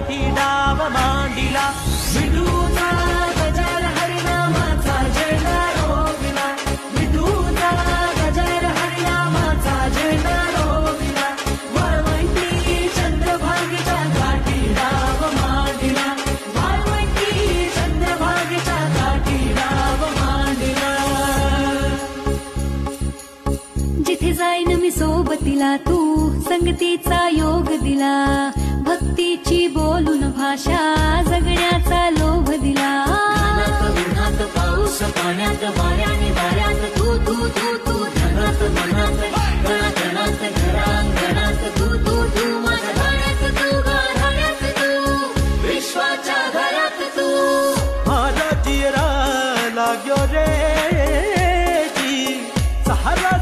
गाठी डाव मांडिला विठूचा गजर हरिनामाचा झेंडा रोविला विठूचा गजर हरिनामाचा झेंडा रोविला वाळवंटी चंद्रभागेच्या गाठी डाव मांडिला वाळवंटी चंद्रभागेच्या गाठी डाव मांडिला जिथे जाईन मी सोबतीला तू संगतीचा योग दिला भक्तीची बोलून भाषा जगण्याचा लोभ दिला उन्हात पाऊस पाण्यात वाऱ्याने वाऱ्यात तू तू तू तू धनात मनात कणाकणात घरांगणात तू तू तू माझ्या गाण्यात तू गाण्यात तू विश्वाच्या घरात तू माझा जिरा लाग्यो रे जी सहारा